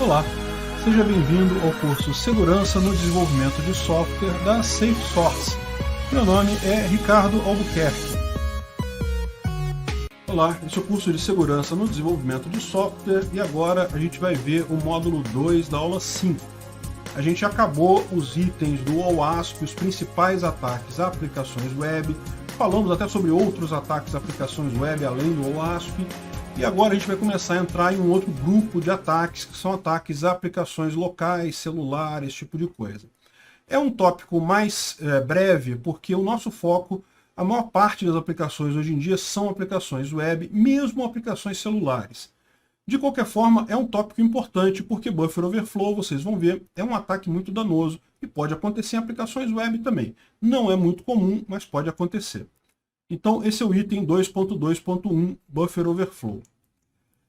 Olá, seja bem-vindo ao curso Segurança no Desenvolvimento de Software da SafeSource. Meu nome é Ricardo Albuquerque. Olá, esse é o curso de Segurança no Desenvolvimento de Software e agora a gente vai ver o módulo 2 da aula 5. A gente acabou os itens do OWASP, os principais ataques a aplicações web, falamos até sobre outros ataques a aplicações web além do OWASP, e agora a gente vai começar a entrar em um outro grupo de ataques, que são ataques a aplicações locais, celular, esse tipo de coisa. É um tópico mais breve, porque o nosso foco, a maior parte das aplicações hoje em dia são aplicações web, mesmo aplicações celulares. De qualquer forma, é um tópico importante, porque buffer overflow, vocês vão ver, é um ataque muito danoso e pode acontecer em aplicações web também. Não é muito comum, mas pode acontecer. Então, esse é o item 2.2.1, Buffer Overflow.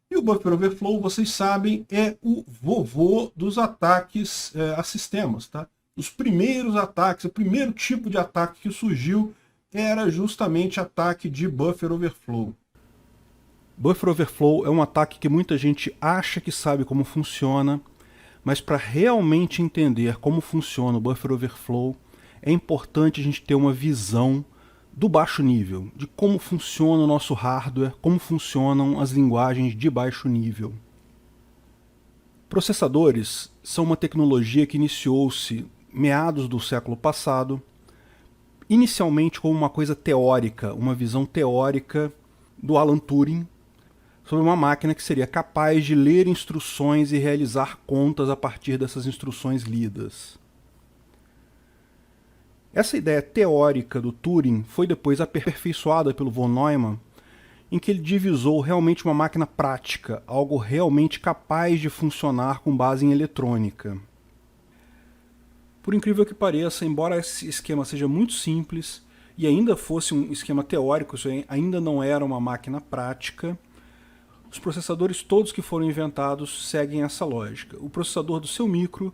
E o Buffer Overflow, vocês sabem, é o vovô dos ataques a sistemas. Tá? Os primeiros ataques, o primeiro tipo de ataque que surgiu era justamente ataque de Buffer Overflow. Buffer Overflow é um ataque que muita gente acha que sabe como funciona, mas para realmente entender como funciona o Buffer Overflow, é importante a gente ter uma visão do baixo nível, de como funciona o nosso hardware, como funcionam as linguagens de baixo nível. Processadores são uma tecnologia que iniciou-se meados do século passado, inicialmente como uma coisa teórica, uma visão teórica do Alan Turing, sobre uma máquina que seria capaz de ler instruções e realizar contas a partir dessas instruções lidas. Essa ideia teórica do Turing foi depois aperfeiçoada pelo von Neumann, em que ele divisou realmente uma máquina prática, algo realmente capaz de funcionar com base em eletrônica. Por incrível que pareça, embora esse esquema seja muito simples e ainda fosse um esquema teórico, isso ainda não era uma máquina prática, os processadores todos que foram inventados seguem essa lógica. O processador do seu micro,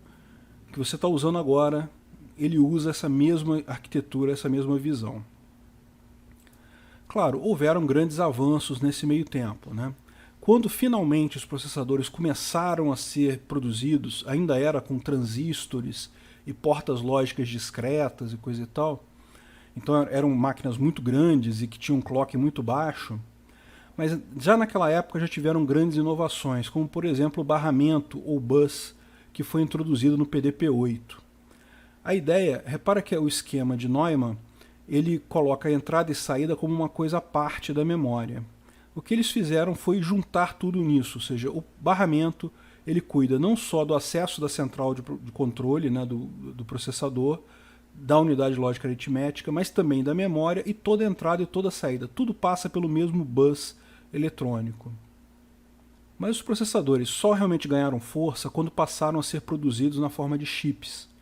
que você está usando agora, ele usa essa mesma arquitetura, essa mesma visão. Claro, houveram grandes avanços nesse meio tempo, né? Quando finalmente os processadores começaram a ser produzidos, ainda era com transistores e portas lógicas discretas e coisa e tal, então eram máquinas muito grandes e que tinham um clock muito baixo, mas já naquela época já tiveram grandes inovações, como por exemplo o barramento ou bus, que foi introduzido no PDP-8. A ideia, repara que o esquema de Neumann, ele coloca a entrada e saída como uma coisa à parte da memória. O que eles fizeram foi juntar tudo nisso, ou seja, o barramento, ele cuida não só do acesso da central de controle, né, do processador, da unidade lógica aritmética, mas também da memória e toda a entrada e toda a saída. Tudo passa pelo mesmo bus eletrônico. Mas os processadores só realmente ganharam força quando passaram a ser produzidos na forma de chips.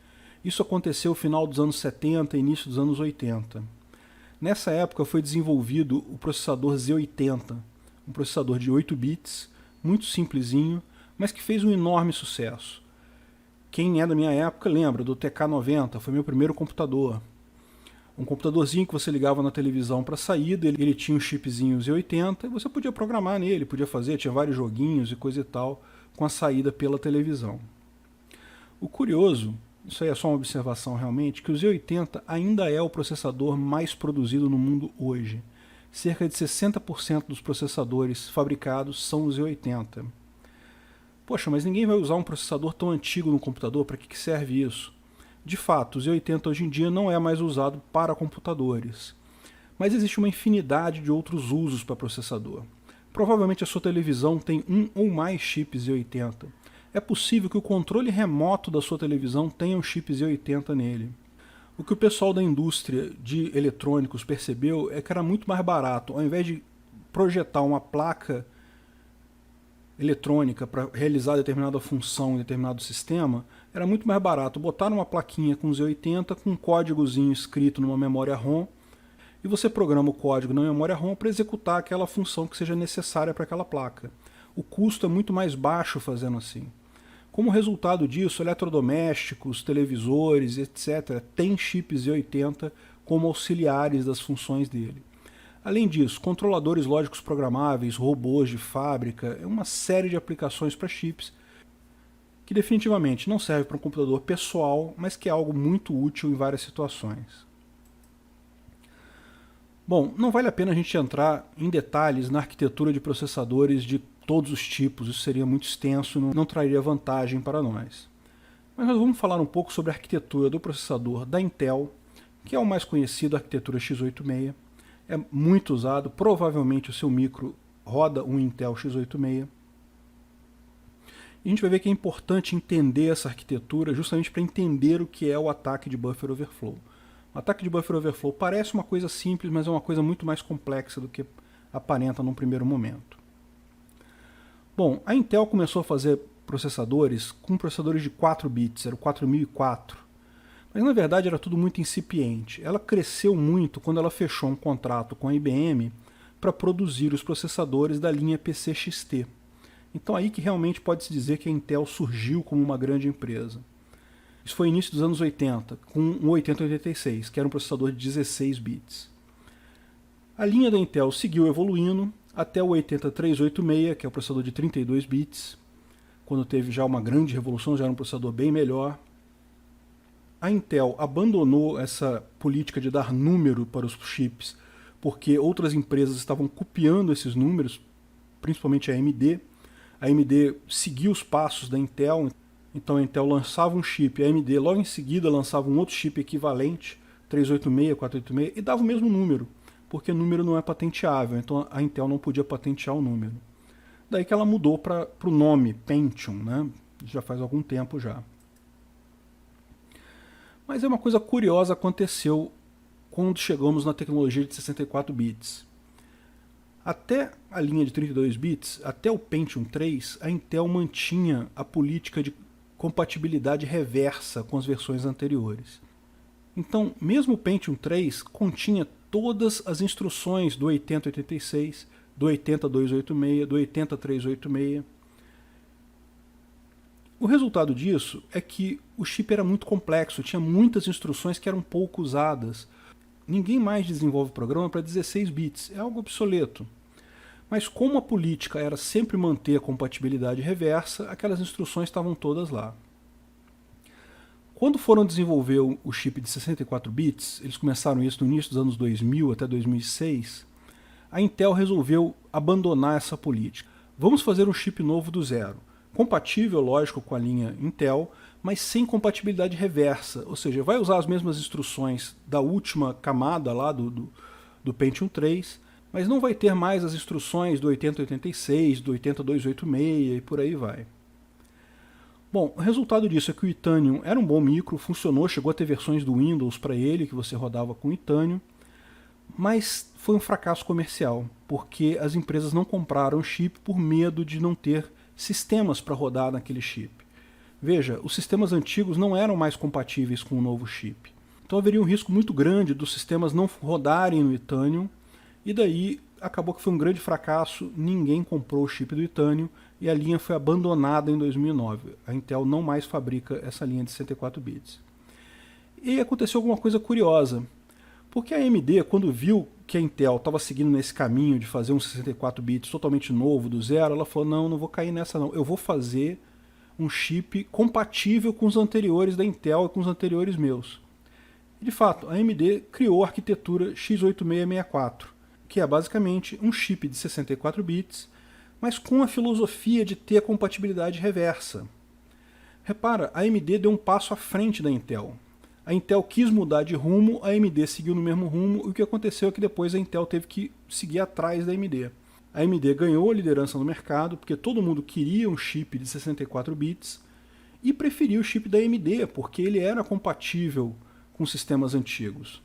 Isso aconteceu no final dos anos 70 e início dos anos 80. Nessa época foi desenvolvido o processador Z80, um processador de 8 bits, muito simplesinho, mas que fez um enorme sucesso. Quem é da minha época lembra do TK-90, foi meu primeiro computador. Um computadorzinho que você ligava na televisão para saída, ele tinha um chipzinho Z80 e você podia programar nele, podia fazer, tinha vários joguinhos e coisa e tal, com a saída pela televisão. O curioso, isso aí é só uma observação realmente, que o Z80 ainda é o processador mais produzido no mundo hoje. Cerca de 60% dos processadores fabricados são o Z80. Poxa, mas ninguém vai usar um processador tão antigo no computador, para que serve isso? De fato, o Z80 hoje em dia não é mais usado para computadores. Mas existe uma infinidade de outros usos para processador. Provavelmente a sua televisão tem um ou mais chips Z80. É possível que o controle remoto da sua televisão tenha um chip Z80 nele. O que o pessoal da indústria de eletrônicos percebeu é que era muito mais barato, ao invés de projetar uma placa eletrônica para realizar determinada função em determinado sistema, era muito mais barato botar uma plaquinha com Z80 com um códigozinho escrito numa memória ROM e você programa o código na memória ROM para executar aquela função que seja necessária para aquela placa. O custo é muito mais baixo fazendo assim. Como resultado disso, eletrodomésticos, televisores, etc., têm chips Z80 como auxiliares das funções dele. Além disso, controladores lógicos programáveis, robôs de fábrica, uma série de aplicações para chips que definitivamente não serve para um computador pessoal, mas que é algo muito útil em várias situações. Bom, não vale a pena a gente entrar em detalhes na arquitetura de processadores de todos os tipos, isso seria muito extenso e não traria vantagem para nós. Mas nós vamos falar um pouco sobre a arquitetura do processador da Intel, que é o mais conhecido, a arquitetura x86. É muito usado, provavelmente o seu micro roda um Intel x86. E a gente vai ver que é importante entender essa arquitetura justamente para entender o que é o ataque de buffer overflow. O ataque de buffer overflow parece uma coisa simples, mas é uma coisa muito mais complexa do que aparenta num primeiro momento. Bom, a Intel começou a fazer processadores com processadores de 4 bits, era o 4004. Mas na verdade era tudo muito incipiente. Ela cresceu muito quando ela fechou um contrato com a IBM para produzir os processadores da linha PCXT. Então aí que realmente pode-se dizer que a Intel surgiu como uma grande empresa. Isso foi início dos anos 80, com o 8086, que era um processador de 16 bits. A linha da Intel seguiu evoluindo até o 80386, que é o processador de 32 bits. Quando teve já uma grande revolução, já era um processador bem melhor. A Intel abandonou essa política de dar número para os chips, porque outras empresas estavam copiando esses números, principalmente a AMD. A AMD seguiu os passos da Intel, então a Intel lançava um chip, a AMD logo em seguida lançava um outro chip equivalente, 386, 486, e dava o mesmo número, porque o número não é patenteável, então a Intel não podia patentear o número. Daí que ela mudou para o nome Pentium, né? Já faz algum tempo já. Mas é uma coisa curiosa aconteceu quando chegamos na tecnologia de 64 bits. Até a linha de 32 bits, até o Pentium 3, a Intel mantinha a política de compatibilidade reversa com as versões anteriores. Então, mesmo o Pentium 3 continha todas as instruções do 8086, do 80286, do 80386. O resultado disso é que o chip era muito complexo, tinha muitas instruções que eram pouco usadas. Ninguém mais desenvolve programa para 16 bits, é algo obsoleto. Mas como a política era sempre manter a compatibilidade reversa, aquelas instruções estavam todas lá. Quando foram desenvolver o chip de 64 bits, eles começaram isso no início dos anos 2000 até 2006, a Intel resolveu abandonar essa política. Vamos fazer um chip novo do zero, compatível, lógico, com a linha Intel, mas sem compatibilidade reversa, ou seja, vai usar as mesmas instruções da última camada lá do Pentium 3, mas não vai ter mais as instruções do 8086, do 80286 e por aí vai. Bom, o resultado disso é que o Itanium era um bom micro, funcionou, chegou a ter versões do Windows para ele, que você rodava com Itanium, mas foi um fracasso comercial, porque as empresas não compraram o chip por medo de não ter sistemas para rodar naquele chip. Veja, os sistemas antigos não eram mais compatíveis com o novo chip. Então haveria um risco muito grande dos sistemas não rodarem no Itanium, e daí acabou que foi um grande fracasso, ninguém comprou o chip do Itanium e a linha foi abandonada em 2009. A Intel não mais fabrica essa linha de 64 bits. E aconteceu alguma coisa curiosa, porque a AMD, quando viu que a Intel estava seguindo nesse caminho de fazer um 64 bits totalmente novo, do zero, ela falou, não vou cair nessa não, eu vou fazer um chip compatível com os anteriores da Intel e com os anteriores meus. E de fato, a AMD criou a arquitetura x8664, que é basicamente um chip de 64 bits, mas com a filosofia de ter a compatibilidade reversa. Repara, a AMD deu um passo à frente da Intel. A Intel quis mudar de rumo, a AMD seguiu no mesmo rumo, e o que aconteceu é que depois a Intel teve que seguir atrás da AMD. A AMD ganhou a liderança no mercado, porque todo mundo queria um chip de 64 bits, e preferia o chip da AMD, porque ele era compatível com sistemas antigos.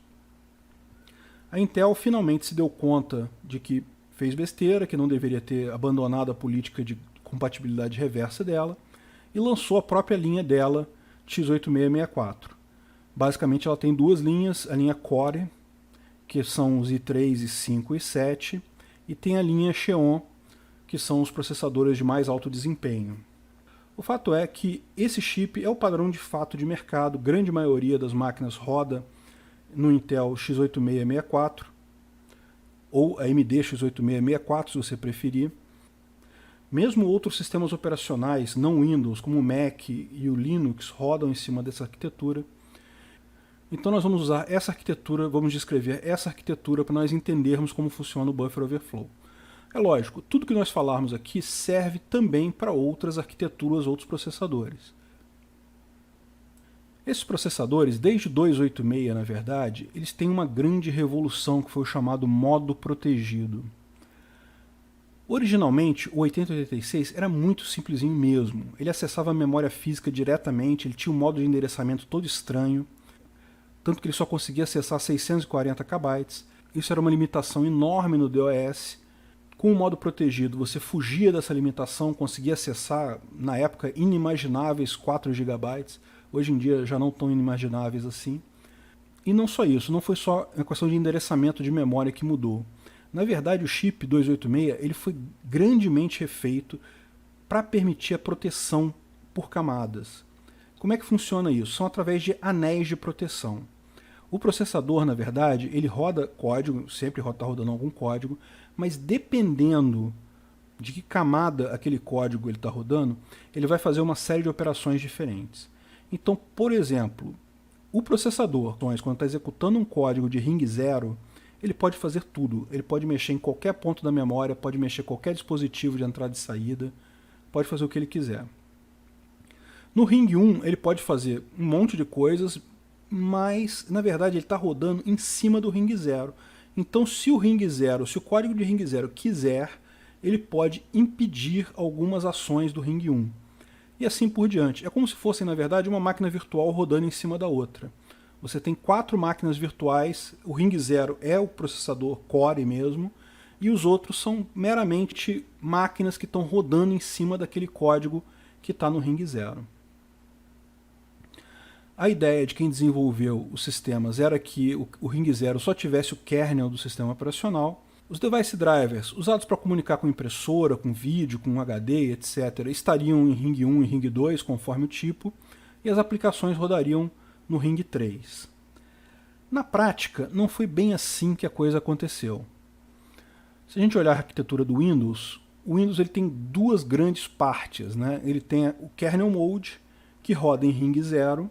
A Intel finalmente se deu conta de que fez besteira, que não deveria ter abandonado a política de compatibilidade reversa dela, e lançou a própria linha dela, x8664. Basicamente ela tem duas linhas, a linha Core, que são os i3, i5 e i7, e tem a linha Xeon, que são os processadores de mais alto desempenho. O fato é que esse chip é o padrão de fato de mercado, grande maioria das máquinas roda no Intel x8664, ou AMD x8664 se você preferir. Mesmo outros sistemas operacionais não Windows, como o Mac e o Linux, rodam em cima dessa arquitetura. Então nós vamos usar essa arquitetura, vamos descrever essa arquitetura para nós entendermos como funciona o buffer overflow. É lógico, tudo que nós falarmos aqui serve também para outras arquiteturas, outros processadores. Esses processadores, desde 286, na verdade, eles têm uma grande revolução que foi o chamado modo protegido. Originalmente, o 8086 era muito simplesinho mesmo. Ele acessava a memória física diretamente, ele tinha um modo de endereçamento todo estranho, tanto que ele só conseguia acessar 640 KB. Isso era uma limitação enorme no DOS. Com o modo protegido, você fugia dessa limitação, conseguia acessar, na época, inimagináveis 4 GB. Hoje em dia já não tão inimagináveis assim. E não só isso, não foi só a questão de endereçamento de memória que mudou. Na verdade, o chip 286 ele foi grandemente refeito para permitir a proteção por camadas. Como é que funciona isso? São através de anéis de proteção. O processador, na verdade, ele roda código, sempre está rodando algum código, mas dependendo de que camada aquele código está rodando, ele vai fazer uma série de operações diferentes. Então, por exemplo, o processador, quando está executando um código de ring 0, ele pode fazer tudo. Ele pode mexer em qualquer ponto da memória, pode mexer em qualquer dispositivo de entrada e saída, pode fazer o que ele quiser. No ring 1, ele pode fazer um monte de coisas, mas, na verdade, ele está rodando em cima do ring 0. Então, se o ring 0, se o código de ring 0 quiser, ele pode impedir algumas ações do ring 1. E assim por diante. É como se fosse, na verdade, uma máquina virtual rodando em cima da outra. Você tem 4 máquinas virtuais, o ring 0 é o processador core mesmo, e os outros são meramente máquinas que estão rodando em cima daquele código que está no ring 0. A ideia de quem desenvolveu os sistemas era que o ring 0 só tivesse o kernel do sistema operacional. Os device drivers, usados para comunicar com impressora, com vídeo, com HD, etc., estariam em ring 1 e ring 2, conforme o tipo, e as aplicações rodariam no ring 3. Na prática, não foi bem assim que a coisa aconteceu. Se a gente olhar a arquitetura do Windows, o Windows ele tem duas grandes partes, né? Ele tem o kernel mode, que roda em ring 0,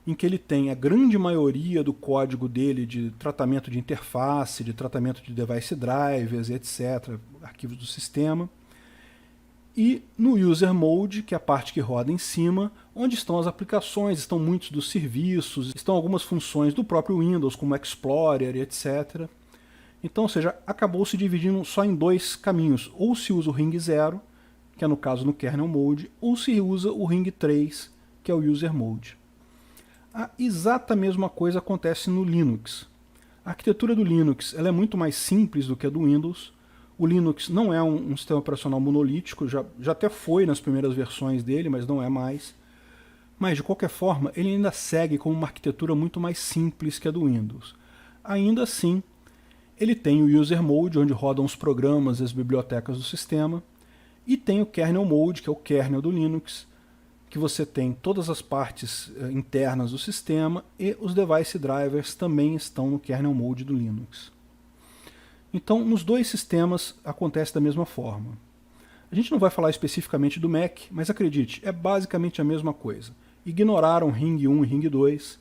em que ele tem a grande maioria do código dele de tratamento de interface, de tratamento de device drivers, etc., arquivos do sistema. E no User Mode, que é a parte que roda em cima, onde estão as aplicações, estão muitos dos serviços, estão algumas funções do próprio Windows, como Explorer, etc. Então, ou seja, acabou se dividindo só em dois caminhos. Ou se usa o ring 0, que é no caso no Kernel Mode, ou se usa o ring 3, que é o User Mode. A exata mesma coisa acontece no Linux. A arquitetura do Linux ela é muito mais simples do que a do Windows. O Linux não é um sistema operacional monolítico, já até foi nas primeiras versões dele, mas não é mais. Mas, de qualquer forma, ele ainda segue com uma arquitetura muito mais simples que a do Windows. Ainda assim, ele tem o User Mode, onde rodam os programas e as bibliotecas do sistema, e tem o Kernel Mode, que é o kernel do Linux, que você tem todas as partes internas do sistema, e os device drivers também estão no Kernel Mode do Linux. Então, nos dois sistemas acontece da mesma forma. A gente não vai falar especificamente do Mac, mas acredite, é basicamente a mesma coisa. Ignoraram ring 1 e ring 2,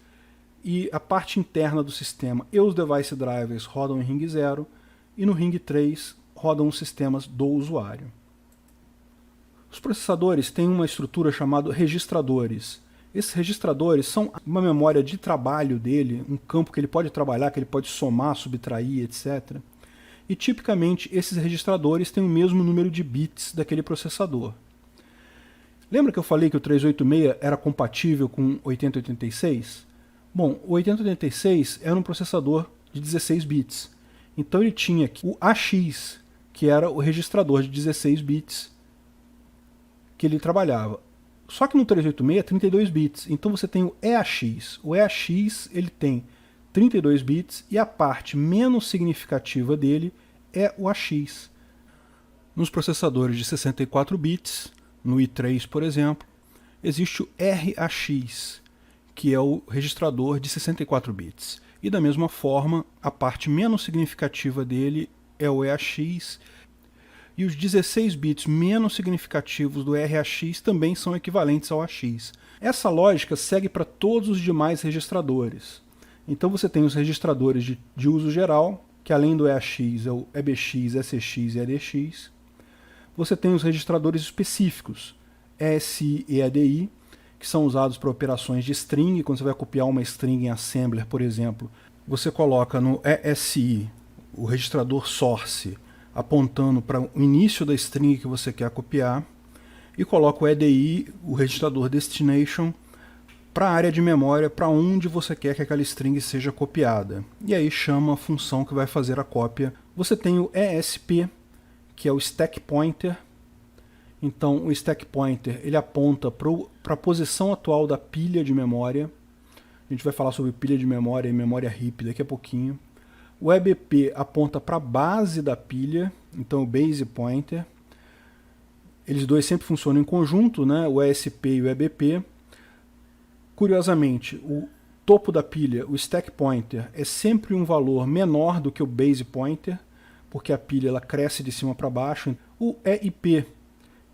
e a parte interna do sistema e os device drivers rodam em ring 0, e no ring 3 rodam os sistemas do usuário. Os processadores têm uma estrutura chamada registradores. Esses registradores são uma memória de trabalho dele, um campo que ele pode trabalhar, que ele pode somar, subtrair, etc. E tipicamente esses registradores têm o mesmo número de bits daquele processador. Lembra que eu falei que o 386 era compatível com o 8086? Bom, o 8086 era um processador de 16 bits. Então ele tinha o AX, que era o registrador de 16 bits que ele trabalhava. Só que no 386 é 32 bits, então você tem o EAX. O EAX ele tem 32 bits e a parte menos significativa dele é o AX. Nos processadores de 64 bits, no i3 por exemplo, existe o RAX, que é o registrador de 64 bits. E da mesma forma, a parte menos significativa dele é o EAX. e os 16 bits menos significativos do RAX também são equivalentes ao AX. Essa lógica segue para todos os demais registradores. Então você tem os registradores de uso geral, que além do EAX é o EBX, SX e ADX. Você tem os registradores específicos, ESI e ADI, que são usados para operações de string. Quando você vai copiar uma string em assembler, por exemplo, você coloca no ESI o registrador source apontando para o início da string que você quer copiar, e coloca o EDI, o registrador destination, para a área de memória para onde você quer que aquela string seja copiada. E aí chama a função que vai fazer a cópia. Você tem o ESP, que é o stack pointer. Então o stack pointer ele aponta para a posição atual da pilha de memória. A gente vai falar sobre pilha de memória e memória heap daqui a pouquinho. O EBP aponta para a base da pilha, então o base pointer. Eles dois sempre funcionam em conjunto, né? O ESP e o EBP. Curiosamente, o topo da pilha, o stack pointer, é sempre um valor menor do que o base pointer, porque a pilha ela cresce de cima para baixo. O EIP,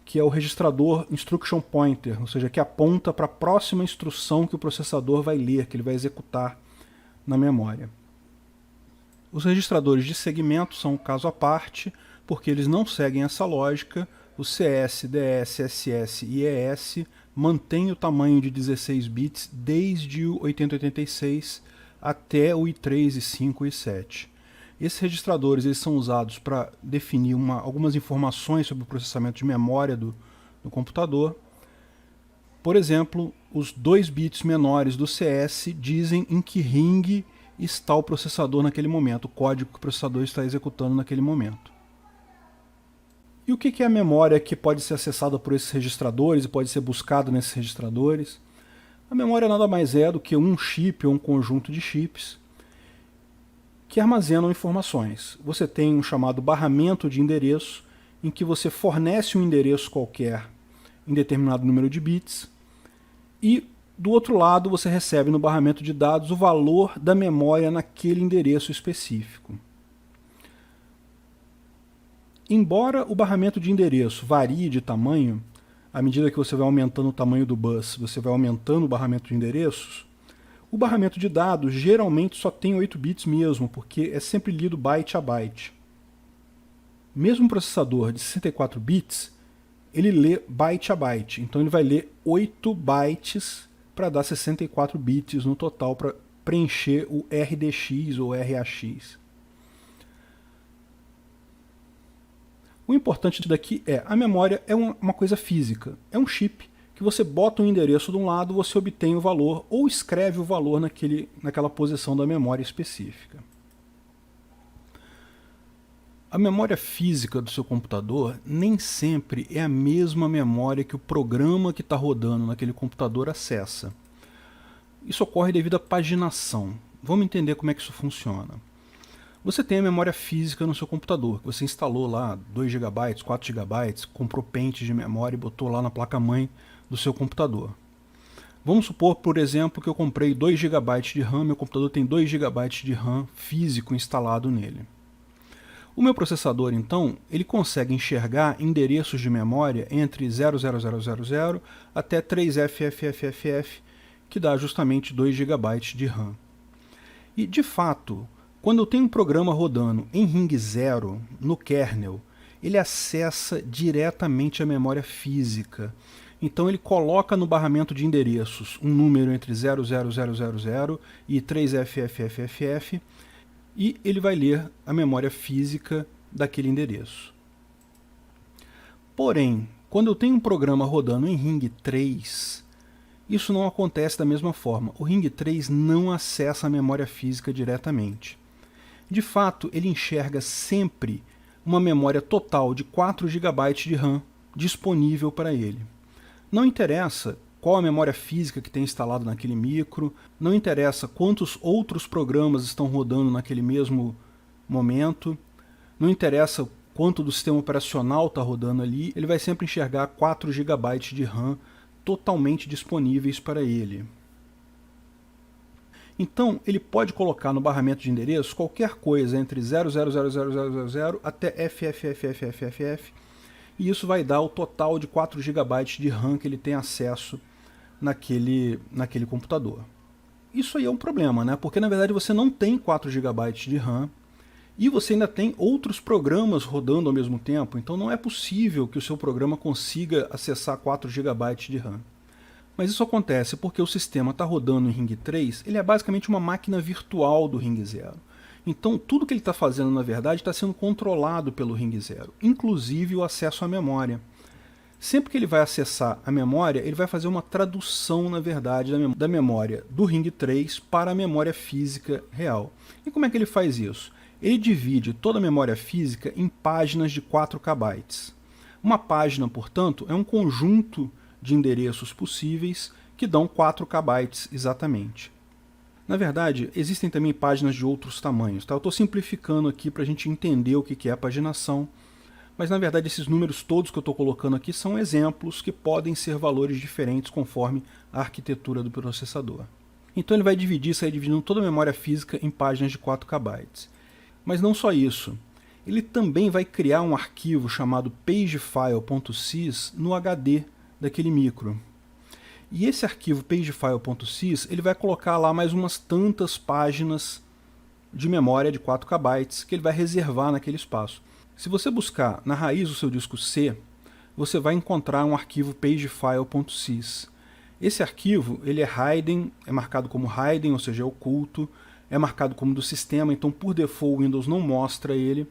que é o registrador instruction pointer, ou seja, que aponta para a próxima instrução que o processador vai ler, que ele vai executar na memória. Os registradores de segmento são um caso à parte, porque eles não seguem essa lógica. O CS, DS, SS e ES mantêm o tamanho de 16 bits desde o 8086 até o i3, i5 e i7. Esses registradores eles são usados para definir algumas informações sobre o processamento de memória do computador. Por exemplo, os 2 bits menores do CS dizem em que ring está o processador naquele momento, o código que o processador está executando naquele momento. E o que é a memória que pode ser acessada por esses registradores e pode ser buscada nesses registradores? A memória nada mais é do que um chip ou um conjunto de chips que armazenam informações. Você tem um chamado barramento de endereço, em que você fornece um endereço qualquer em determinado número de bits, e do outro lado você recebe no barramento de dados o valor da memória naquele endereço específico. Embora o barramento de endereço varie de tamanho, à medida que você vai aumentando o tamanho do bus, você vai aumentando o barramento de endereços, o barramento de dados geralmente só tem 8 bits mesmo, porque é sempre lido byte a byte. Mesmo um processador de 64 bits, ele lê byte a byte, então ele vai ler 8 bytes para dar 64 bits no total para preencher o RDX ou RAX. O importante daqui é, a memória é uma coisa física, é um chip que você bota um endereço de um lado, você obtém o valor ou escreve o valor naquela posição da memória específica. A memória física do seu computador nem sempre é a mesma memória que o programa que está rodando naquele computador acessa. Isso ocorre devido à paginação. Vamos entender como é que isso funciona. Você tem a memória física no seu computador, você instalou lá 2 GB, 4 GB, comprou pentes de memória e botou lá na placa-mãe do seu computador. Vamos supor, por exemplo, que eu comprei 2 GB de RAM, meu computador tem 2 GB de RAM físico instalado nele. O meu processador, então, ele consegue enxergar endereços de memória entre 00000 até 3FFFFF, que dá justamente 2 GB de RAM. E, de fato, quando eu tenho um programa rodando em ring 0, no kernel, ele acessa diretamente a memória física. Então ele coloca no barramento de endereços um número entre 00000 e 3FFFFF e ele vai ler a memória física daquele endereço. Porém, quando eu tenho um programa rodando em ring 3, isso não acontece da mesma forma. O ring 3 não acessa a memória física diretamente. De fato, ele enxerga sempre uma memória total de 4 GB de RAM disponível para ele. Não interessa qual a memória física que tem instalado naquele micro, não interessa quantos outros programas estão rodando naquele mesmo momento, não interessa quanto do sistema operacional está rodando ali, ele vai sempre enxergar 4 GB de RAM totalmente disponíveis para ele. Então, ele pode colocar no barramento de endereço qualquer coisa entre 0,00000 até FFFFFF, e isso vai dar o total de 4 GB de RAM que ele tem acesso naquele computador. Isso aí é um problema, né? Porque na verdade você não tem 4 GB de RAM e você ainda tem outros programas rodando ao mesmo tempo, então não é possível que o seu programa consiga acessar 4 GB de RAM. Mas isso acontece porque o sistema está rodando em Ring 3, ele é basicamente uma máquina virtual do Ring 0. Então tudo que ele está fazendo na verdade está sendo controlado pelo Ring 0, inclusive o acesso à memória. Sempre que ele vai acessar a memória, ele vai fazer uma tradução, na verdade, da memória do Ring 3 para a memória física real. E como é que ele faz isso? Ele divide toda a memória física em páginas de 4 KB. Uma página, portanto, é um conjunto de endereços possíveis que dão 4 KB exatamente. Na verdade, existem também páginas de outros tamanhos. Tá? Eu estou simplificando aqui para a gente entender o que é a paginação. Mas na verdade esses números todos que eu estou colocando aqui são exemplos que podem ser valores diferentes conforme a arquitetura do processador. Então ele vai dividir, sair dividindo toda a memória física em páginas de 4 KB. Mas não só isso, ele também vai criar um arquivo chamado pagefile.sys no HD daquele micro. E esse arquivo pagefile.sys ele vai colocar lá mais umas tantas páginas de memória de 4 KB que ele vai reservar naquele espaço. Se você buscar na raiz do seu disco C, você vai encontrar um arquivo pagefile.sys. Esse arquivo ele é hidden, é marcado como hidden, ou seja, é oculto, é marcado como do sistema, então por default o Windows não mostra ele,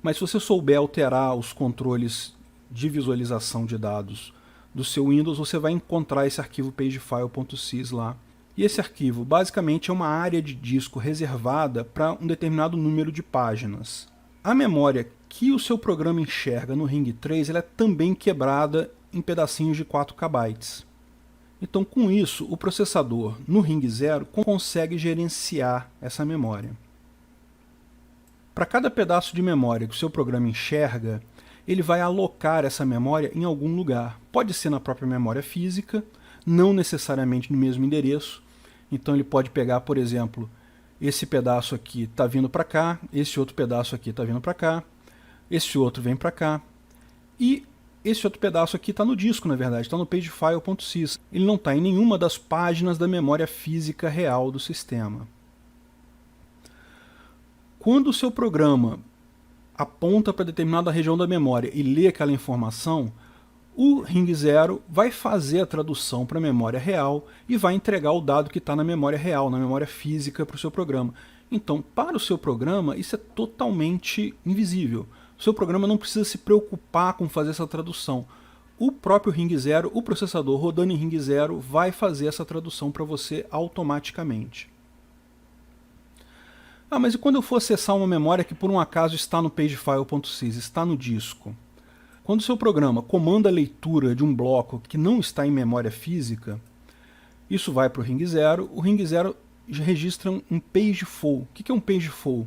mas se você souber alterar os controles de visualização de dados do seu Windows, você vai encontrar esse arquivo pagefile.sys lá. E esse arquivo basicamente é uma área de disco reservada para um determinado número de páginas. A memória que o seu programa enxerga no Ring 3 ela é também quebrada em pedacinhos de 4 KB. Então, com isso, o processador no Ring 0 consegue gerenciar essa memória. Para cada pedaço de memória que o seu programa enxerga, ele vai alocar essa memória em algum lugar. Pode ser na própria memória física, não necessariamente no mesmo endereço. Então ele pode pegar, por exemplo, esse pedaço aqui está vindo para cá, esse outro pedaço aqui está vindo para cá, esse outro vem para cá, e esse outro pedaço aqui está no disco, na verdade, está no pagefile.sys. Ele não está em nenhuma das páginas da memória física real do sistema. Quando o seu programa aponta para determinada região da memória e lê aquela informação, o Ring 0 vai fazer a tradução para a memória real e vai entregar o dado que está na memória real, na memória física para o seu programa. Então, para o seu programa, isso é totalmente invisível. O seu programa não precisa se preocupar com fazer essa tradução. O próprio Ring 0, o processador rodando em Ring 0, vai fazer essa tradução para você automaticamente. Ah, mas e quando eu for acessar uma memória que por um acaso está no pagefile.sys, está no disco? Quando o seu programa comanda a leitura de um bloco que não está em memória física, isso vai para o Ring 0, o Ring 0 registra um pagefall. O que é um pagefall?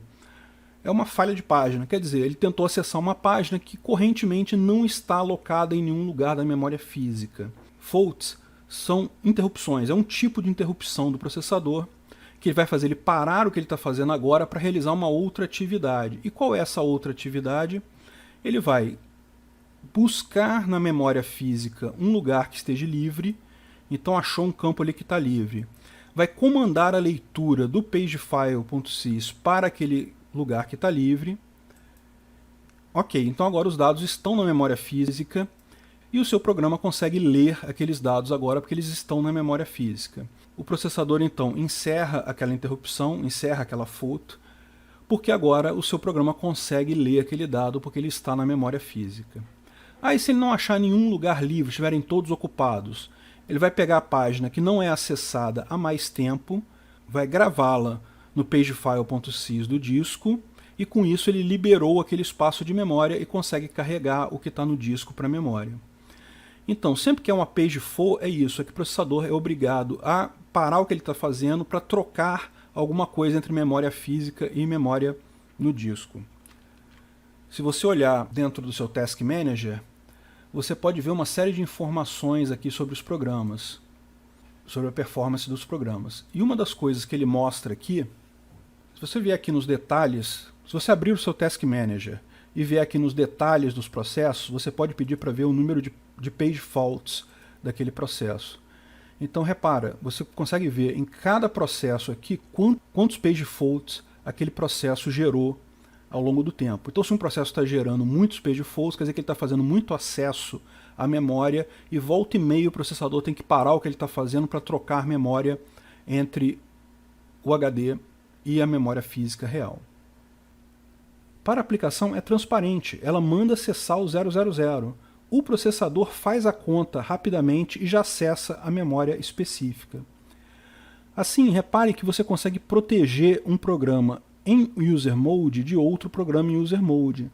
É uma falha de página, quer dizer, ele tentou acessar uma página que correntemente não está alocada em nenhum lugar da memória física. Faults são interrupções, é um tipo de interrupção do processador que ele vai fazer ele parar o que ele está fazendo agora para realizar uma outra atividade. E qual é essa outra atividade? Ele vai buscar na memória física um lugar que esteja livre, então achou um campo ali que está livre. Vai comandar a leitura do pagefile.sys para aquele lugar que está livre. Ok, então agora os dados estão na memória física e o seu programa consegue ler aqueles dados agora porque eles estão na memória física. O processador então encerra aquela interrupção, encerra aquela fault, porque agora o seu programa consegue ler aquele dado porque ele está na memória física. Aí se ele não achar nenhum lugar livre, estiverem todos ocupados, ele vai pegar a página que não é acessada há mais tempo, vai gravá-la no pagefile.sys do disco, e com isso ele liberou aquele espaço de memória e consegue carregar o que está no disco para a memória. Então, sempre que é uma pagefall, é isso, é que o processador é obrigado a parar o que ele está fazendo para trocar alguma coisa entre memória física e memória no disco. Se você olhar dentro do seu Task Manager, você pode ver uma série de informações aqui sobre os programas. sobre a performance dos programas. E uma das coisas que ele mostra aqui, se você vier aqui nos detalhes, se você abrir o seu Task Manager e vier aqui nos detalhes dos processos, você pode pedir para ver o número de page faults daquele processo. Então repara, você consegue ver em cada processo aqui quantos page faults aquele processo gerou ao longo do tempo. Então se um processo está gerando muitos page faults, quer dizer que ele está fazendo muito acesso à memória e volta e meia o processador tem que parar o que ele está fazendo para trocar memória entre o HD e a memória física real. Para a aplicação é transparente, ela manda acessar o 000. O processador faz a conta rapidamente e já acessa a memória específica. Assim, repare que você consegue proteger um programa em User Mode de outro programa em User Mode.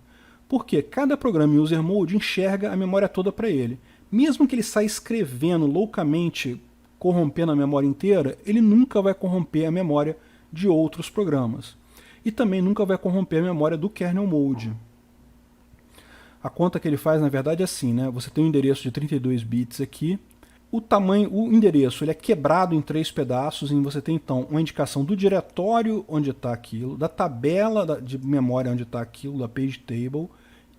Porque cada programa em User Mode enxerga a memória toda para ele. Mesmo que ele saia escrevendo loucamente, corrompendo a memória inteira, ele nunca vai corromper a memória de outros programas. E também nunca vai corromper a memória do kernel mode. A conta que ele faz, na verdade, é assim, né? Você tem um endereço de 32 bits aqui. O endereço ele é quebrado em 3 pedaços, e você tem então uma indicação do diretório onde está aquilo, da tabela de memória onde está aquilo, da page table,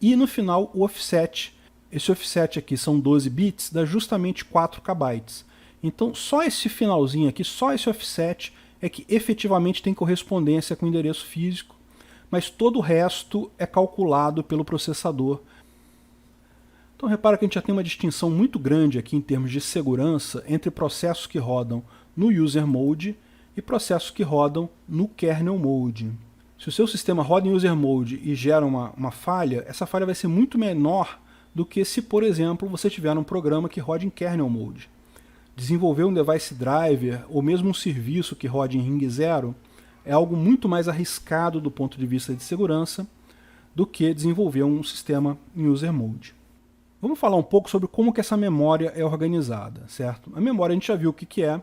e no final o offset. Esse offset aqui são 12 bits, dá justamente 4 KB. Então só esse finalzinho aqui, só esse offset é que efetivamente tem correspondência com o endereço físico, mas todo o resto é calculado pelo processador. Então repara que a gente já tem uma distinção muito grande aqui em termos de segurança entre processos que rodam no User Mode e processos que rodam no Kernel Mode. Se o seu sistema roda em User Mode e gera uma falha, essa falha vai ser muito menor do que se, por exemplo, você tiver um programa que roda em Kernel Mode. Desenvolver um device driver ou mesmo um serviço que rode em Ring 0 é algo muito mais arriscado do ponto de vista de segurança do que desenvolver um sistema em User Mode. Vamos falar um pouco sobre como que essa memória é organizada, certo? A memória a gente já viu o que é. A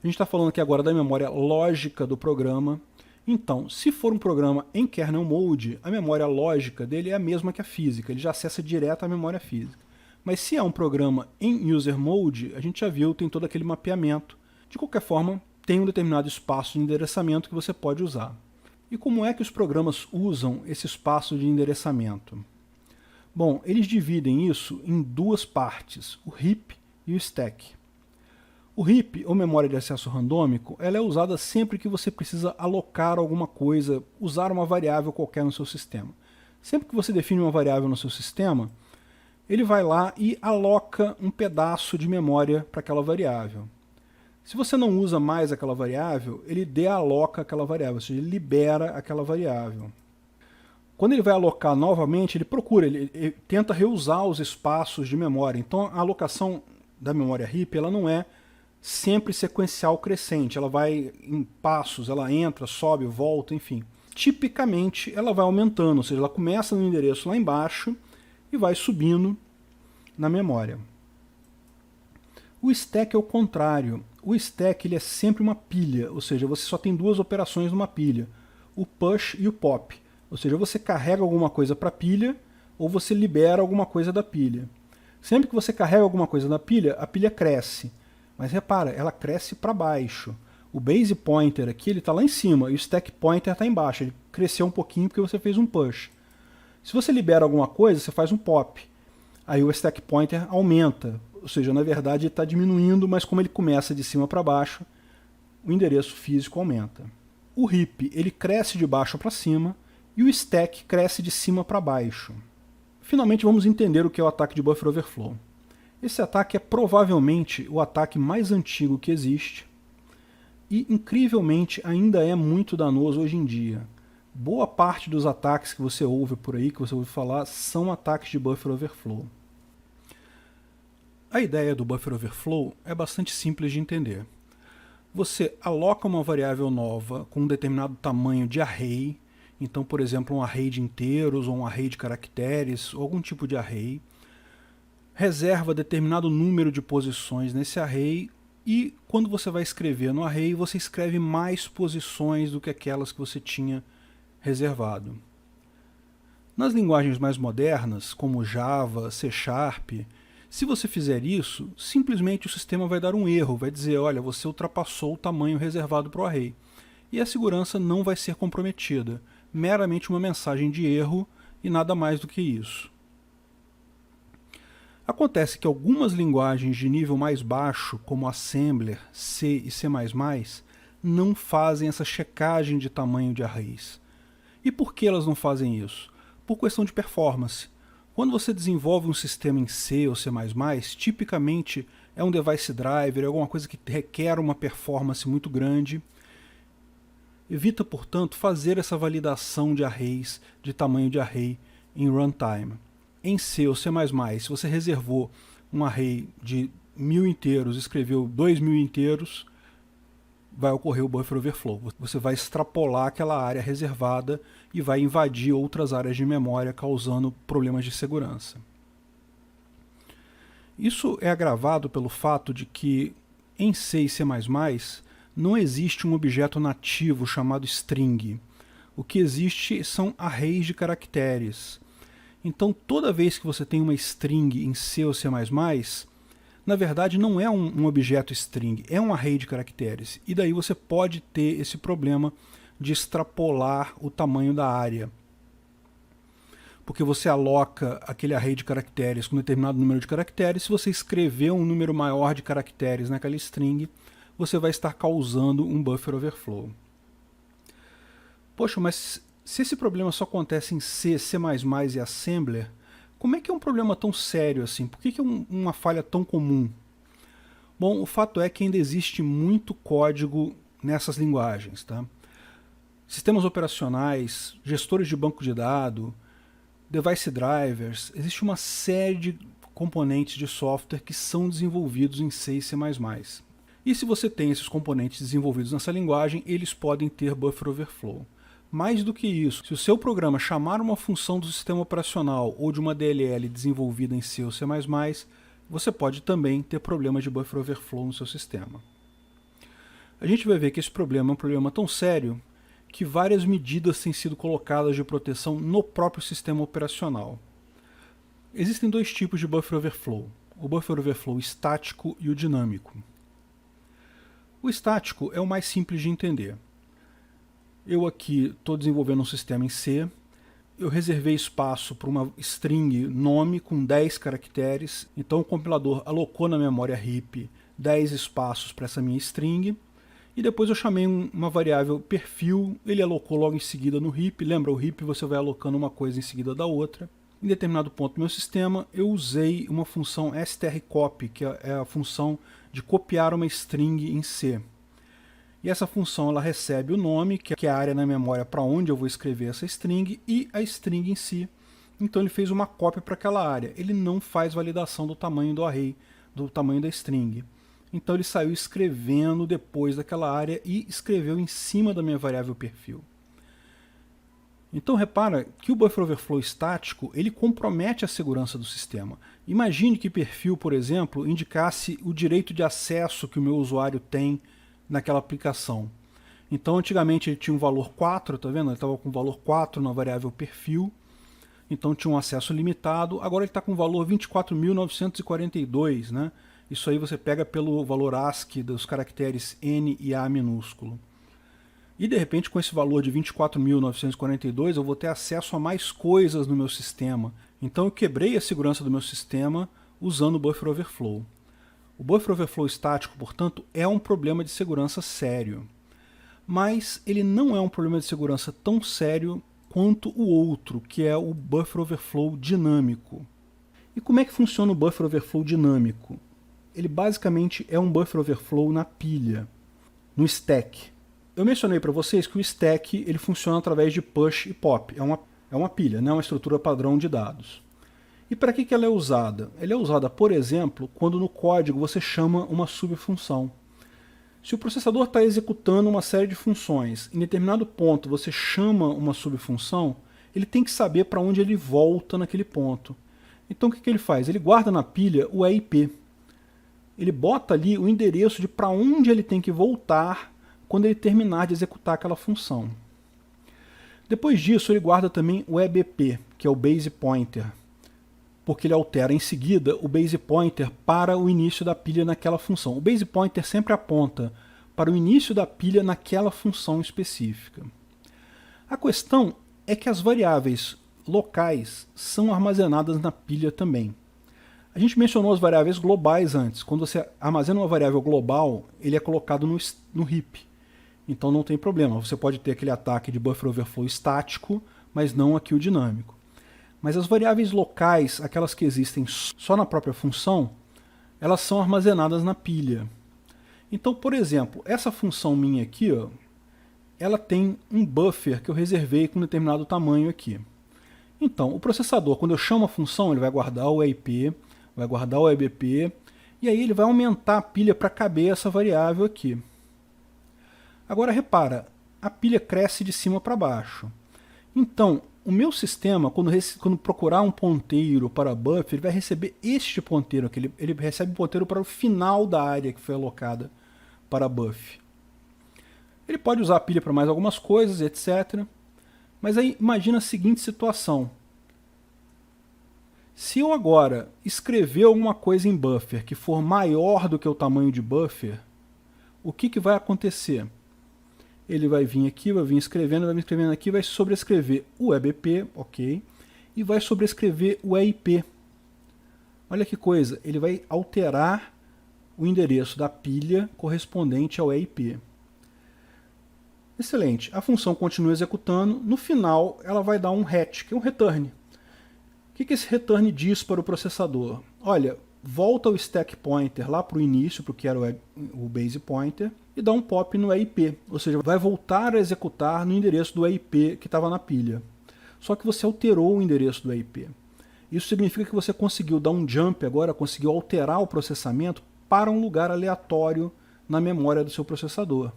gente está falando aqui agora da memória lógica do programa. Então, se for um programa em kernel mode, a memória lógica dele é a mesma que a física, ele já acessa direto a memória física. Mas se é um programa em user mode, a gente já viu, tem todo aquele mapeamento. De qualquer forma, tem um determinado espaço de endereçamento que você pode usar. E como é que os programas usam esse espaço de endereçamento? Bom, eles dividem isso em duas partes, o heap e o stack. O heap, ou memória de acesso randômico, ela é usada sempre que você precisa alocar alguma coisa, usar uma variável qualquer no seu sistema. Sempre que você define uma variável no seu sistema, ele vai lá e aloca um pedaço de memória para aquela variável. Se você não usa mais aquela variável, ele dealoca aquela variável, ou seja, ele libera aquela variável. Quando ele vai alocar novamente, ele procura, ele tenta reusar os espaços de memória. Então a alocação da memória heap ela não é sempre sequencial crescente, ela vai em passos, ela entra, sobe, volta, enfim. Tipicamente ela vai aumentando, ou seja, ela começa no endereço lá embaixo e vai subindo na memória. O stack é o contrário. O stack ele é sempre uma pilha, ou seja, você só tem duas operações numa pilha, o push e o pop. Ou seja, você carrega alguma coisa para a pilha ou você libera alguma coisa da pilha. Sempre que você carrega alguma coisa da pilha, a pilha cresce. Mas repara, ela cresce para baixo. O base pointer aqui está lá em cima e o stack pointer está embaixo. Ele cresceu um pouquinho porque você fez um push. Se você libera alguma coisa, você faz um pop. Aí o stack pointer aumenta. Ou seja, na verdade ele está diminuindo, mas como ele começa de cima para baixo, o endereço físico aumenta. O heap ele cresce de baixo para cima e o stack cresce de cima para baixo. Finalmente vamos entender o que é o ataque de buffer overflow. Esse ataque é provavelmente o ataque mais antigo que existe e, incrivelmente, ainda é muito danoso hoje em dia. Boa parte dos ataques que você ouve por aí, que você ouve falar, são ataques de buffer overflow. A ideia do buffer overflow é bastante simples de entender. Você aloca uma variável nova com um determinado tamanho de array. Então, por exemplo, um array de inteiros, ou um array de caracteres, ou algum tipo de array. Reserva determinado número de posições nesse array e quando você vai escrever no array, você escreve mais posições do que aquelas que você tinha reservado. Nas linguagens mais modernas, como Java, C#, Se você fizer isso, simplesmente o sistema vai dar um erro, vai dizer, olha, você ultrapassou o tamanho reservado para o array. E a segurança não vai ser comprometida, meramente uma mensagem de erro e nada mais do que isso. Acontece que algumas linguagens de nível mais baixo, como Assembler, C e C++, não fazem essa checagem de tamanho de arrays. E por que elas não fazem isso? Por questão de performance. Quando você desenvolve um sistema em C ou C++, tipicamente é um device driver, é alguma coisa que requer uma performance muito grande. Evita, portanto, fazer essa validação de arrays, de tamanho de array, em runtime. Em C ou C++, se você reservou um array de 1000 inteiros, escreveu 2000 inteiros, vai ocorrer o buffer overflow. Você vai extrapolar aquela área reservada e vai invadir outras áreas de memória, causando problemas de segurança. Isso é agravado pelo fato de que em C e C++ não existe um objeto nativo chamado string. O que existe são arrays de caracteres. Então, toda vez que você tem uma string em C ou C++, na verdade não é um objeto string, é um array de caracteres. E daí você pode ter esse problema de extrapolar o tamanho da área. Porque você aloca aquele array de caracteres com um determinado número de caracteres, se você escrever um número maior de caracteres naquela string, você vai estar causando um buffer overflow. Poxa, mas se esse problema só acontece em C, C++ e Assembler, como é que é um problema tão sério assim? Por que é uma falha tão comum? Bom, o fato é que ainda existe muito código nessas linguagens, tá? Sistemas operacionais, gestores de banco de dados, device drivers, existe uma série de componentes de software que são desenvolvidos em C e C++. E se você tem esses componentes desenvolvidos nessa linguagem, eles podem ter buffer overflow. Mais do que isso, se o seu programa chamar uma função do sistema operacional ou de uma DLL desenvolvida em C ou C++, você pode também ter problemas de buffer overflow no seu sistema. A gente vai ver que esse problema é um problema tão sério que várias medidas têm sido colocadas de proteção no próprio sistema operacional. Existem dois tipos de buffer overflow, o buffer overflow estático e o dinâmico. O estático é o mais simples de entender. Eu aqui estou desenvolvendo um sistema em C, eu reservei espaço para uma string nome com 10 caracteres, então o compilador alocou na memória heap 10 espaços para essa minha string, e depois eu chamei uma variável perfil, ele alocou logo em seguida no heap, lembra, o heap você vai alocando uma coisa em seguida da outra. Em determinado ponto do meu sistema, eu usei uma função strcopy, que é a função de copiar uma string em C. E essa função ela recebe o nome, que é a área na memória para onde eu vou escrever essa string, e a string em si. Então ele fez uma cópia para aquela área. Ele não faz validação do tamanho do array, do tamanho da string. Então ele saiu escrevendo depois daquela área e escreveu em cima da minha variável perfil. Então repara que o buffer overflow estático ele compromete a segurança do sistema. Imagine que perfil, por exemplo, indicasse o direito de acesso que o meu usuário tem naquela aplicação. Então antigamente ele tinha um valor 4, tá vendo? Ele estava com o valor 4 na variável perfil, então tinha um acesso limitado, agora ele está com o valor 24.942, né? Isso aí você pega pelo valor ASCII dos caracteres N e A minúsculo. E de repente com esse valor de 24.942 eu vou ter acesso a mais coisas no meu sistema. Então eu quebrei a segurança do meu sistema usando o buffer overflow. O buffer overflow estático, portanto, é um problema de segurança sério. Mas ele não é um problema de segurança tão sério quanto o outro, que é o buffer overflow dinâmico. E como é que funciona o buffer overflow dinâmico? Ele basicamente é um buffer overflow na pilha, no stack. Eu mencionei para vocês que o stack ele funciona através de push e pop. É uma pilha, né? Uma estrutura padrão de dados. E para que ela é usada? Ela é usada, por exemplo, quando no código você chama uma subfunção. Se o processador está executando uma série de funções, em determinado ponto você chama uma subfunção, ele tem que saber para onde ele volta naquele ponto. Então o que ele faz? Ele guarda na pilha o EIP. Ele bota ali o endereço de para onde ele tem que voltar quando ele terminar de executar aquela função. Depois disso ele guarda também o EBP, que é o Base Pointer. porque ele altera em seguida o base pointer para o início da pilha naquela função. O base pointer sempre aponta para o início da pilha naquela função específica. A questão é que as variáveis locais são armazenadas na pilha também. A gente mencionou as variáveis globais antes. Quando você armazena uma variável global, ele é colocado no heap. Então não tem problema. Você pode ter aquele ataque de buffer overflow estático, mas não aqui o dinâmico. Mas as variáveis locais, aquelas que existem só na própria função, elas são armazenadas na pilha. Então, por exemplo, essa função minha aqui, ó, ela tem um buffer que eu reservei com um determinado tamanho aqui. Então, o processador, quando eu chamo a função, ele vai guardar o EIP, vai guardar o EBP, e aí ele vai aumentar a pilha para caber essa variável aqui. Agora repara, a pilha cresce de cima para baixo. Então, o meu sistema, quando procurar um ponteiro para buffer, ele vai receber este ponteiro aqui. Ele recebe um ponteiro para o final da área que foi alocada para buffer. Ele pode usar a pilha para mais algumas coisas, etc. Mas aí imagina a seguinte situação. Se eu agora escrever alguma coisa em buffer que for maior do que o tamanho de buffer, o que vai acontecer? Ele vai vir aqui, vai vir escrevendo aqui, vai sobrescrever o EBP, ok, e vai sobrescrever o EIP. Olha que coisa, ele vai alterar o endereço da pilha correspondente ao EIP. Excelente, a função continua executando, no final ela vai dar um hatch, que é um return. O que esse return diz para o processador? Olha, volta o stack pointer lá para o início, para o que era o base pointer, e dá um pop no EIP, ou seja, vai voltar a executar no endereço do EIP que estava na pilha. Só que você alterou o endereço do EIP. Isso significa que você conseguiu dar um jump agora, conseguiu alterar o processamento para um lugar aleatório na memória do seu processador.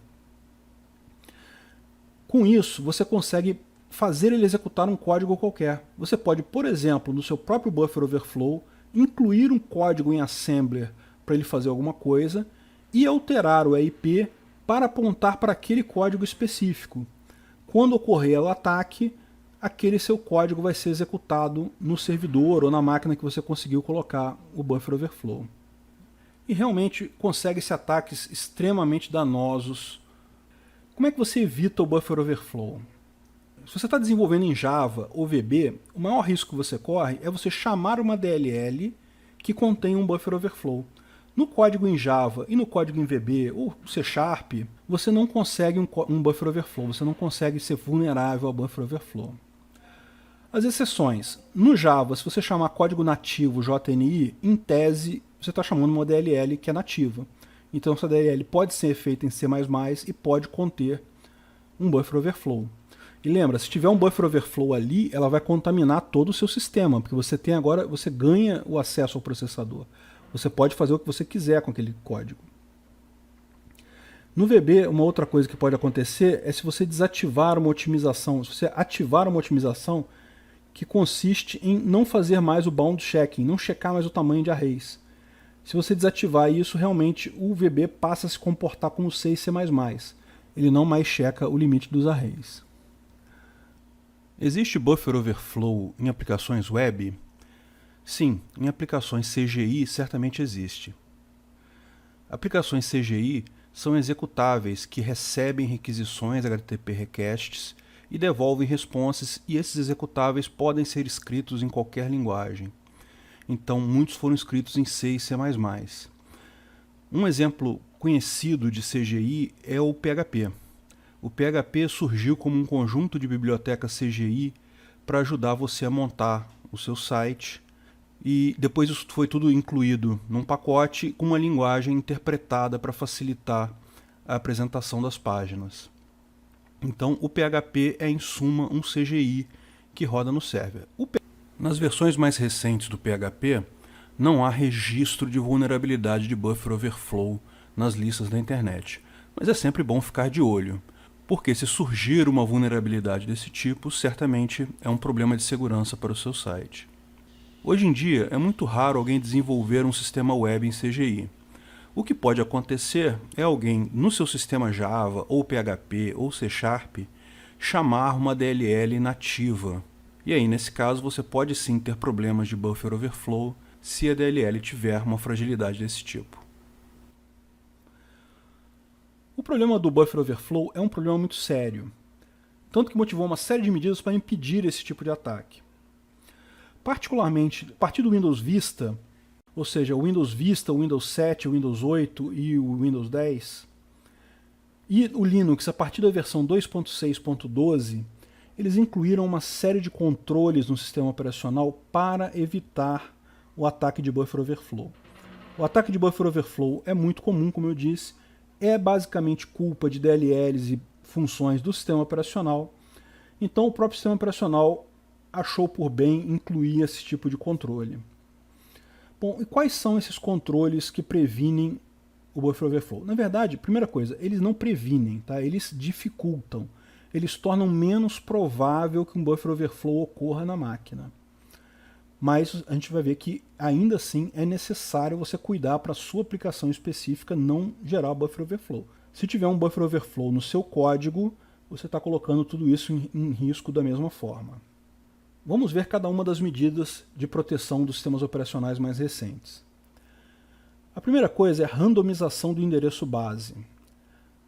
Com isso, você consegue fazer ele executar um código qualquer. Você pode, por exemplo, no seu próprio buffer overflow, incluir um código em assembler para ele fazer alguma coisa e alterar o EIP para apontar para aquele código específico. Quando ocorrer o ataque, aquele seu código vai ser executado no servidor ou na máquina que você conseguiu colocar o buffer overflow. E realmente consegue-se ataques extremamente danosos. Como é que você evita o buffer overflow? Se você está desenvolvendo em Java ou VB, o maior risco que você corre é você chamar uma DLL que contém um buffer overflow. No código em Java e no código em VB ou C#, você não consegue um buffer overflow, você não consegue ser vulnerável ao buffer overflow. As exceções. No Java, se você chamar código nativo JNI, em tese, você está chamando uma DLL que é nativa. Então essa DLL pode ser feita em C++ e pode conter um buffer overflow. E lembra, se tiver um buffer overflow ali, ela vai contaminar todo o seu sistema, porque você tem agora, você ganha o acesso ao processador. Você pode fazer o que você quiser com aquele código. No VB, uma outra coisa que pode acontecer é se você desativar uma otimização, se você ativar uma otimização que consiste em não fazer mais o bound checking, não checar mais o tamanho de arrays. Se você desativar isso, realmente o VB passa a se comportar como C e C++. Ele não mais checa o limite dos arrays. Existe buffer overflow em aplicações web? Sim, em aplicações CGI certamente existe. Aplicações CGI são executáveis que recebem requisições HTTP requests e devolvem responses, e esses executáveis podem ser escritos em qualquer linguagem. Então, muitos foram escritos em C e C++. Um exemplo conhecido de CGI é o PHP. O PHP surgiu como um conjunto de bibliotecas CGI para ajudar você a montar o seu site, e depois isso foi tudo incluído num pacote com uma linguagem interpretada para facilitar a apresentação das páginas. Então o PHP é em suma um CGI que roda no server. Nas versões mais recentes do PHP, não há registro de vulnerabilidade de buffer overflow nas listas da internet, mas é sempre bom ficar de olho, porque se surgir uma vulnerabilidade desse tipo, certamente é um problema de segurança para o seu site. Hoje em dia, é muito raro alguém desenvolver um sistema web em CGI. O que pode acontecer é alguém no seu sistema Java, ou PHP, ou C# chamar uma DLL nativa E aí, nesse caso, você pode sim ter problemas de buffer overflow se a DLL tiver uma fragilidade desse tipo. O problema do buffer overflow é um problema muito sério, tanto que motivou uma série de medidas para impedir esse tipo de ataque. Particularmente, a partir do Windows Vista, ou seja, o Windows Vista, o Windows 7, o Windows 8 e o Windows 10, e o Linux, a partir da versão 2.6.12, eles incluíram uma série de controles no sistema operacional para evitar o ataque de buffer overflow. O ataque de buffer overflow é muito comum, como eu disse, é basicamente culpa de DLLs e funções do sistema operacional. Então o próprio sistema operacional achou por bem incluir esse tipo de controle. Bom, e quais são esses controles que previnem o buffer overflow? Na verdade, primeira coisa, eles não previnem, tá? Eles dificultam. Eles tornam menos provável que um buffer overflow ocorra na máquina. Mas a gente vai ver que ainda assim é necessário você cuidar para a sua aplicação específica não gerar buffer overflow. Se tiver um buffer overflow no seu código, você está colocando tudo isso em risco da mesma forma. Vamos ver cada uma das medidas de proteção dos sistemas operacionais mais recentes. A primeira coisa é a randomização do endereço base.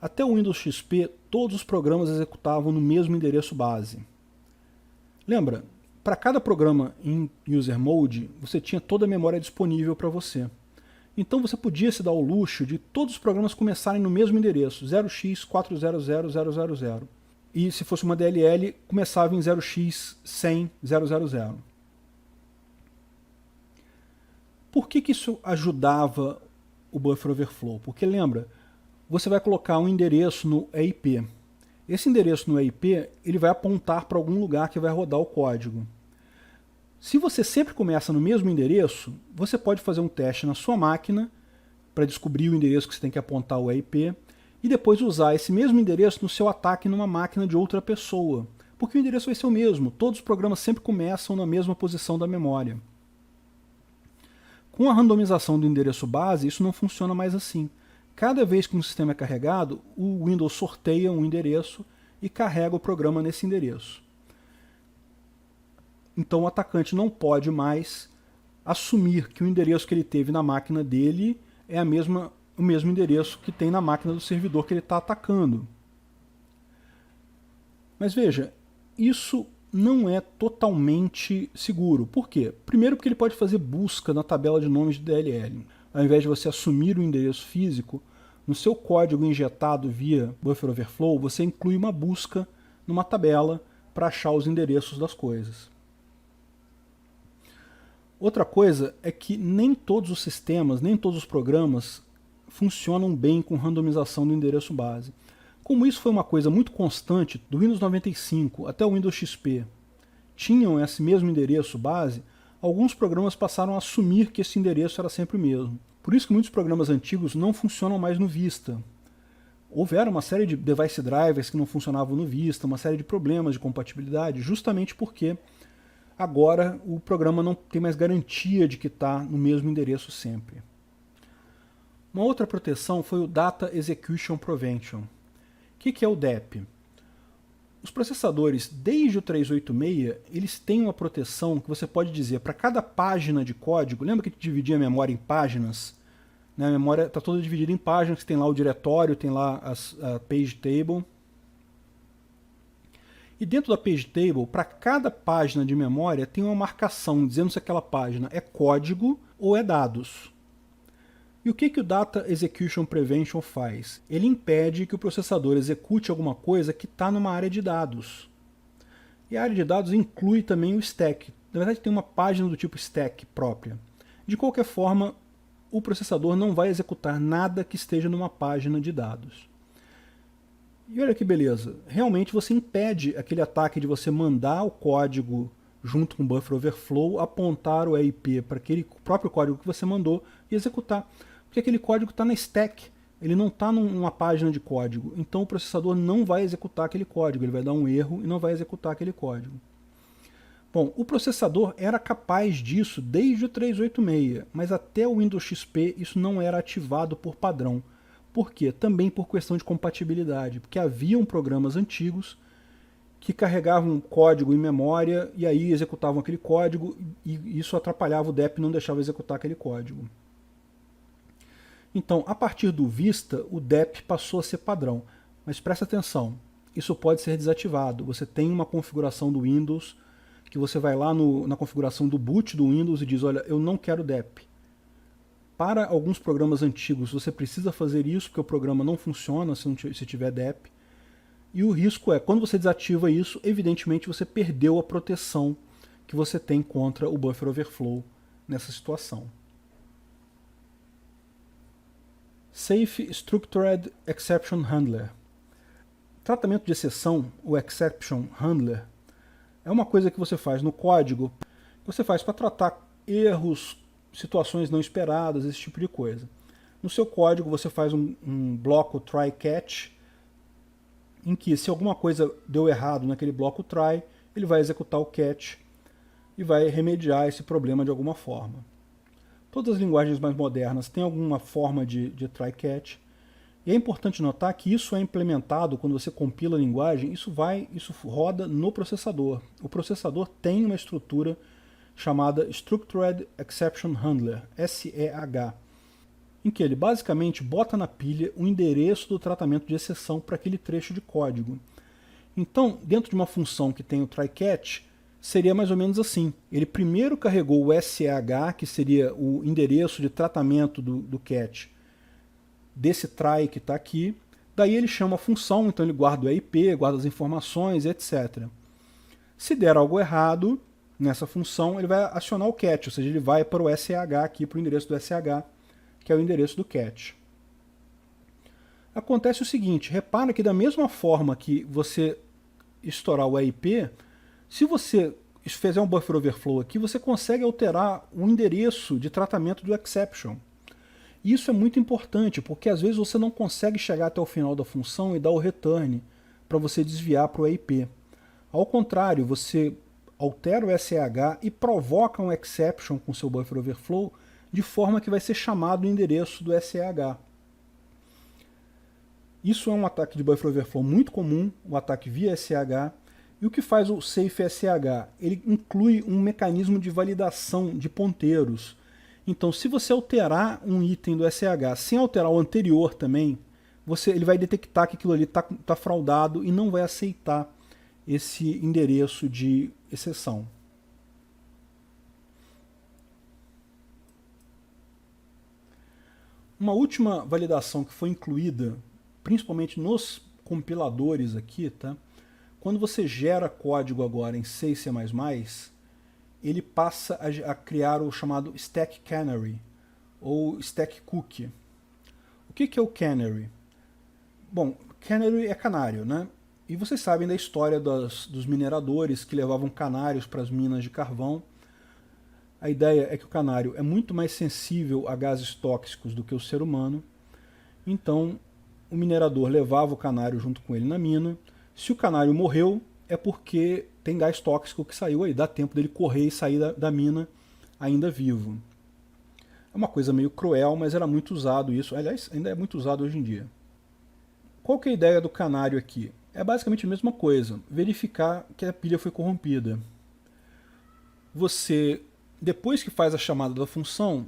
Até o Windows XP, todos os programas executavam no mesmo endereço base. Lembra? Para cada programa em User Mode, você tinha toda a memória disponível para você. Então você podia se dar o luxo de todos os programas começarem no mesmo endereço, 0x400000. E se fosse uma DLL, começava em 0x100.000. Por que isso ajudava o buffer overflow? Porque lembra, você vai colocar um endereço no EIP. Esse endereço no EIP ele vai apontar para algum lugar que vai rodar o código. Se você sempre começa no mesmo endereço, você pode fazer um teste na sua máquina para descobrir o endereço que você tem que apontar o EIP e depois usar esse mesmo endereço no seu ataque numa máquina de outra pessoa. Porque o endereço vai ser o mesmo, todos os programas sempre começam na mesma posição da memória. Com a randomização do endereço base, isso não funciona mais assim. Cada vez que um sistema é carregado, o Windows sorteia um endereço e carrega o programa nesse endereço. Então o atacante não pode mais assumir que o endereço que ele teve na máquina dele é o mesmo endereço que tem na máquina do servidor que ele está atacando. Mas veja, isso não é totalmente seguro. Por quê? Primeiro porque ele pode fazer busca na tabela de nomes de DLL. Ao invés de você assumir o endereço físico, no seu código injetado via buffer overflow, você inclui uma busca numa tabela para achar os endereços das coisas. Outra coisa é que nem todos os sistemas, nem todos os programas funcionam bem com randomização do endereço base. Como isso foi uma coisa muito constante, do Windows 95 até o Windows XP, tinham esse mesmo endereço base, alguns programas passaram a assumir que esse endereço era sempre o mesmo. Por isso que muitos programas antigos não funcionam mais no Vista. Houveram uma série de device drivers que não funcionavam no Vista, uma série de problemas de compatibilidade, justamente porque agora o programa não tem mais garantia de que está no mesmo endereço sempre. Uma outra proteção foi o Data Execution Prevention. O que é o DEP? Os processadores, desde o 386, eles têm uma proteção que você pode dizer para cada página de código. Lembra que dividia a memória em páginas? A memória está toda dividida em páginas, tem lá o diretório, tem lá a page table. E dentro da page table, para cada página de memória, tem uma marcação dizendo se aquela página é código ou é dados. E o que o Data Execution Prevention faz? Ele impede que o processador execute alguma coisa que está numa área de dados. E a área de dados inclui também o stack. Na verdade, tem uma página do tipo stack própria. De qualquer forma, o processador não vai executar nada que esteja numa página de dados. E olha que beleza, realmente você impede aquele ataque de você mandar o código junto com o buffer overflow, apontar o EIP para aquele próprio código que você mandou e executar. Porque aquele código está na stack, ele não está numa página de código, então o processador não vai executar aquele código, ele vai dar um erro e não vai executar aquele código. Bom, o processador era capaz disso desde o 386, mas até o Windows XP isso não era ativado por padrão. Por quê? Também por questão de compatibilidade, porque haviam programas antigos que carregavam código em memória e aí executavam aquele código e isso atrapalhava o DEP e não deixava executar aquele código. Então, a partir do Vista, o DEP passou a ser padrão. Mas presta atenção, isso pode ser desativado. Você tem uma configuração do Windows que você vai lá na configuração do boot do Windows e diz, olha, eu não quero DEP. Para alguns programas antigos você precisa fazer isso porque o programa não funciona se tiver DEP. E o risco é, quando você desativa isso, evidentemente você perdeu a proteção que você tem contra o buffer overflow nessa situação. Safe Structured Exception Handler. Tratamento de exceção, o Exception Handler, é uma coisa que você faz no código, que você faz para tratar erros, situações não esperadas, esse tipo de coisa. No seu código você faz um bloco try-catch, em que se alguma coisa deu errado naquele bloco try, ele vai executar o catch e vai remediar esse problema de alguma forma. Todas as linguagens mais modernas têm alguma forma de try-catch, e é importante notar que isso é implementado quando você compila a linguagem, isso roda no processador. O processador tem uma estrutura chamada Structured Exception Handler, SEH, em que ele basicamente bota na pilha o endereço do tratamento de exceção para aquele trecho de código. Então, dentro de uma função que tem o try-catch, seria mais ou menos assim. Ele primeiro carregou o SEH, que seria o endereço de tratamento do catch, desse try que está aqui, daí ele chama a função, então ele guarda o EIP, guarda as informações, etc. Se der algo errado nessa função, ele vai acionar o catch, ou seja, ele vai para o SEH aqui, para o endereço do SH, que é o endereço do catch. Acontece o seguinte, repara que da mesma forma que você estourar o EIP, se você fizer um buffer overflow aqui, você consegue alterar o endereço de tratamento do exception. Isso é muito importante, porque às vezes você não consegue chegar até o final da função e dar o return para você desviar para o EIP. Ao contrário, você altera o SH e provoca um exception com seu buffer overflow de forma que vai ser chamado o endereço do SH. Isso é um ataque de buffer overflow muito comum, o ataque via SH. E o que faz o Safe SH? Ele inclui um mecanismo de validação de ponteiros. Então, se você alterar um item do SH sem alterar o anterior também, ele vai detectar que aquilo ali está fraudado e não vai aceitar esse endereço de exceção. Uma última validação que foi incluída, principalmente nos compiladores aqui, tá? Quando você gera código agora em C e C++, ele passa a criar o chamado Stack Canary, ou Stack Cookie. O que é o Canary? Bom, Canary é canário, né? E vocês sabem da história dos mineradores que levavam canários para as minas de carvão. A ideia é que o canário é muito mais sensível a gases tóxicos do que o ser humano. Então, o minerador levava o canário junto com ele na mina. Se o canário morreu, é porque tem gás tóxico que saiu aí, dá tempo dele correr e sair da mina ainda vivo. É uma coisa meio cruel, mas era muito usado isso, aliás, ainda é muito usado hoje em dia. Qual que é a ideia do canário aqui? É basicamente a mesma coisa, verificar que a pilha foi corrompida. Você, depois que faz a chamada da função,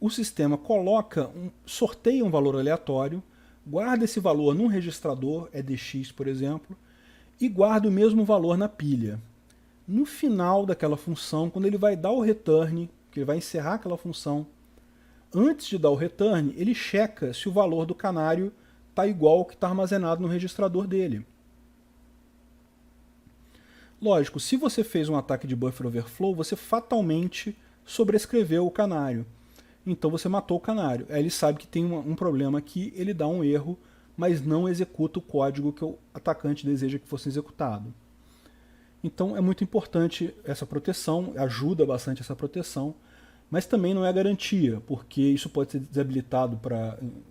o sistema sorteia um valor aleatório, guarda esse valor num registrador, EDX, por exemplo, e guarda o mesmo valor na pilha. No final daquela função, quando ele vai dar o return, que ele vai encerrar aquela função, antes de dar o return, ele checa se o valor do canário está igual ao que está armazenado no registrador dele. Lógico, se você fez um ataque de buffer overflow, você fatalmente sobrescreveu o canário. Então você matou o canário. Aí ele sabe que tem um problema aqui, ele dá um erro, mas não executa o código que o atacante deseja que fosse executado. Então é muito importante essa proteção, ajuda bastante essa proteção, mas também não é garantia, porque isso pode ser desabilitado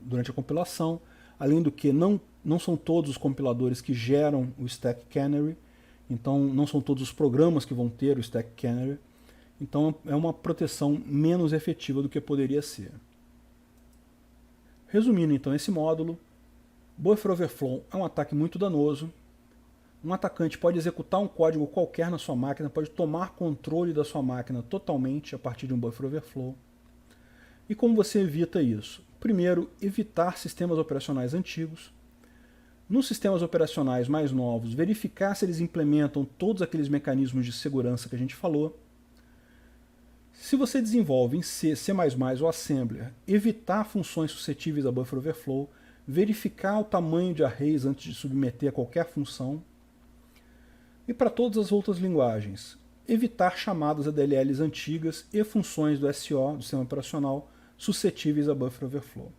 durante a compilação, além do que não são todos os compiladores que geram o Stack Canary, então não são todos os programas que vão ter o Stack Canary, então é uma proteção menos efetiva do que poderia ser. Resumindo então esse módulo, Buffer Overflow é um ataque muito danoso. Um atacante pode executar um código qualquer na sua máquina, pode tomar controle da sua máquina totalmente a partir de um buffer overflow. E como você evita isso? Primeiro, evitar sistemas operacionais antigos. Nos sistemas operacionais mais novos, verificar se eles implementam todos aqueles mecanismos de segurança que a gente falou. Se você desenvolve em C, C++ ou Assembler, evitar funções suscetíveis a buffer overflow, verificar o tamanho de arrays antes de submeter a qualquer função. E para todas as outras linguagens, evitar chamadas a DLLs antigas e funções do SO, do sistema operacional, suscetíveis a buffer overflow.